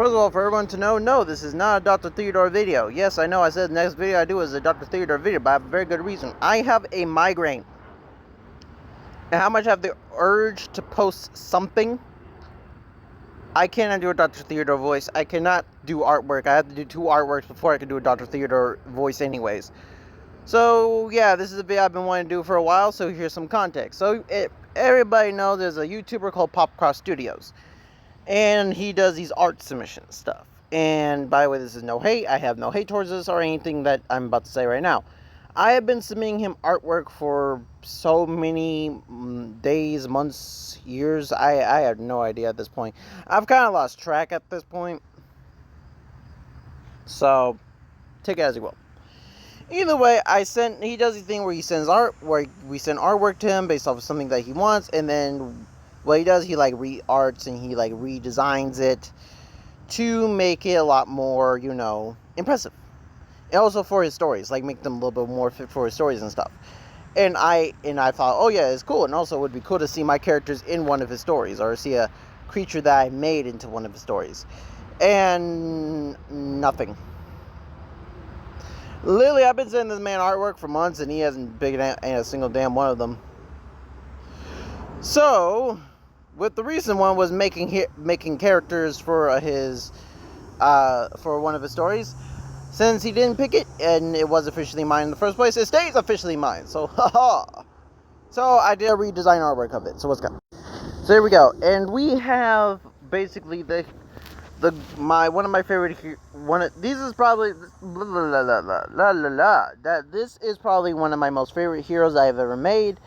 First of all, for everyone to know, no, this is not a Dr. Theodore video. Yes, I know I said the next video I do is a Dr. Theodore video, but I have a very good reason. I have a migraine. And how much I have the urge to post something, I cannot do a Dr. Theodore voice. I cannot do artwork. I have to do 2 artworks before I can do a Dr. Theodore voice anyways. So, yeah, this is a video I've been wanting to do for a while, so here's some context. So, everybody knows there's a YouTuber called Popcross Studios. And he does these art submission stuff. And by the way, this is no hate. I have no hate towards this or anything that I'm about to say right now. I have been submitting him artwork for so many days, months, years. I have no idea at this point. I've kind of lost track at this point. So, take it as you will. Either way, he does the thing where he sends art, where we send artwork to him based off of something that he wants, and then what he does, he like re-arts and he like redesigns it to make it a lot more, impressive. And also for his stories, like make them a little bit more fit for his stories and stuff. And I thought, oh yeah, it's cool. And also it would be cool to see my characters in one of his stories, or see a creature that I made into one of his stories. And nothing. Literally, I've been sending this man artwork for months, and he hasn't picked a single damn one of them. So, with the recent one was making characters for his for one of his stories. Since he didn't pick it and it was officially mine in the first place, it stays officially mine. So, haha. So I did a redesign artwork of it. So let's go. So here we go, and we have basically one of my favorite this is probably this is probably one of my most favorite heroes I've ever made.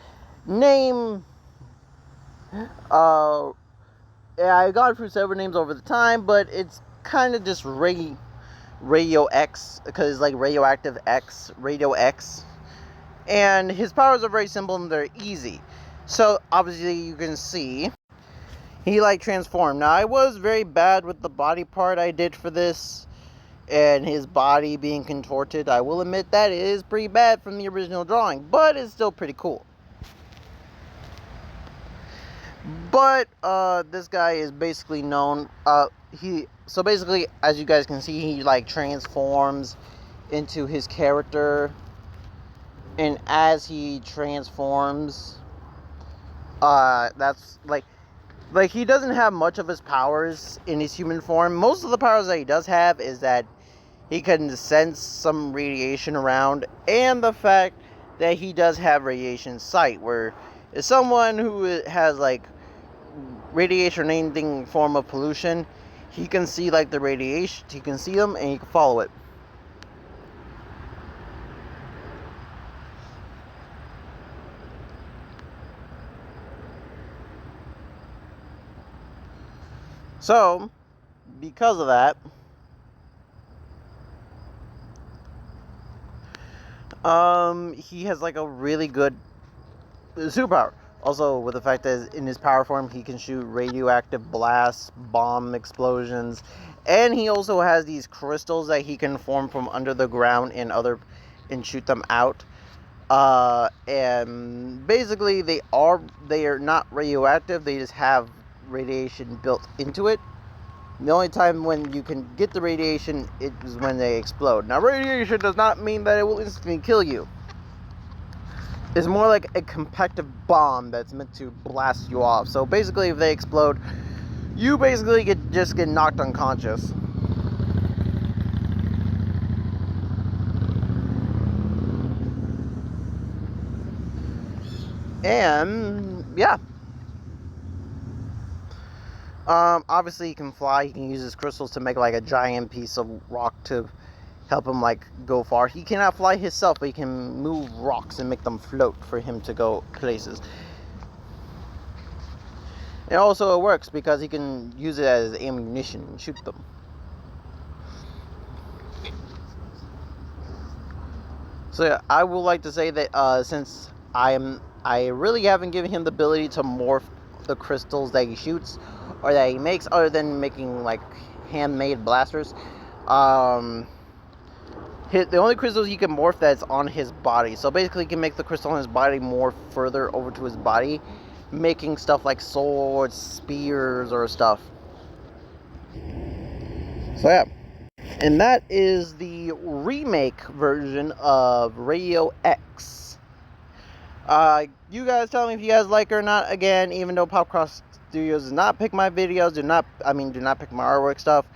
Yeah, I got through several names over the time, but it's kind of just Radio X, because it's like Radioactive X, Radio X. And his powers are very simple and they're easy. So, obviously, you can see he like transformed. Now, I was very bad with the body part I did for this, and his body being contorted. I will admit that it is pretty bad from the original drawing, but it's still pretty cool. But this guy is basically known. So basically, as you guys can see, he like transforms into his character, and as he transforms, that's like he doesn't have much of his powers in his human form. Most of the powers that he does have is that he can sense some radiation around, and the fact that he does have radiation sight, where if someone who has like radiation or anything form of pollution, he can see like the radiation, he can see them and he can follow it. So, because of that, he has like a really good superpower. Also, with the fact that in his power form, he can shoot radioactive blasts, bomb explosions, and he also has these crystals that he can form from under the ground and shoot them out. And basically, they are not radioactive. They just have radiation built into it. The only time when you can get the radiation is when they explode. Now, radiation does not mean that it will instantly kill you. It's more like a compactive bomb that's meant to blast you off. So basically, if they explode, you basically just get knocked unconscious. And yeah, obviously he can fly. He can use his crystals to make like a giant piece of rock to help him like go far. He cannot fly himself, but he can move rocks and make them float for him to go places. And also it works because he can use it as ammunition and shoot them. So yeah, I would like to say that since I really haven't given him the ability to morph the crystals that he shoots or that he makes, other than making like handmade blasters. The only crystals he can morph that's on his body. So basically he can make the crystal on his body morph further over to his body, making stuff like swords, spears, or stuff. So yeah. And that is the remake version of Radio X. You guys tell me if you guys like it or not. Again, even though Popcross Studios does not pick my videos, do not pick my artwork stuff.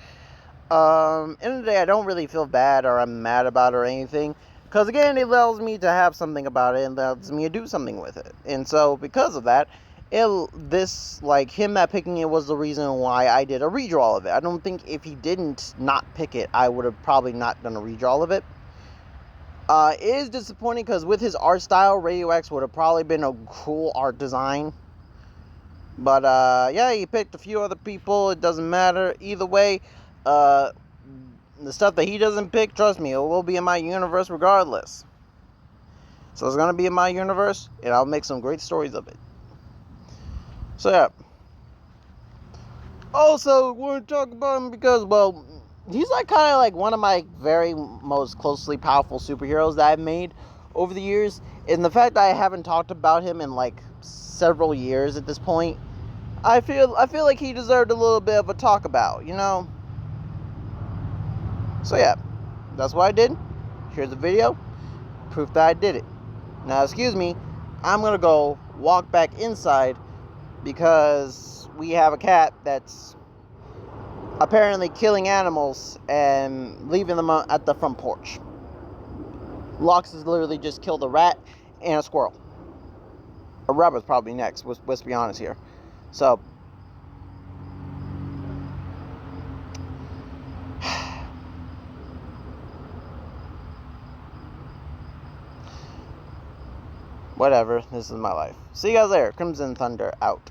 End of the day, I don't really feel bad or I'm mad about it or anything. Because again, it allows me to have something about it and allows me to do something with it. And so, because of that, him not picking it was the reason why I did a redraw of it. I don't think if he didn't not pick it, I would have probably not done a redraw of it. It is disappointing because with his art style, Radio X would have probably been a cool art design. But, yeah, he picked a few other people. It doesn't matter. Either way, the stuff that he doesn't pick, trust me, it will be in my universe regardless. So it's going to be in my universe, and I'll make some great stories of it. So, yeah. Also, want to talk about him because, well, he's kind of one of my very most closely powerful superheroes that I've made over the years. And the fact that I haven't talked about him in several years at this point, I feel like he deserved a little bit of a talk about, you know? So yeah, that's what I did. Here's the video, proof that I did it. Now, excuse me, I'm gonna go walk back inside because we have a cat that's apparently killing animals and leaving them at the front porch. Lux has literally just killed a rat and a squirrel. A rabbit's probably next, let's be honest here. So, whatever, this is my life. See you guys later. Crimson Thunder out.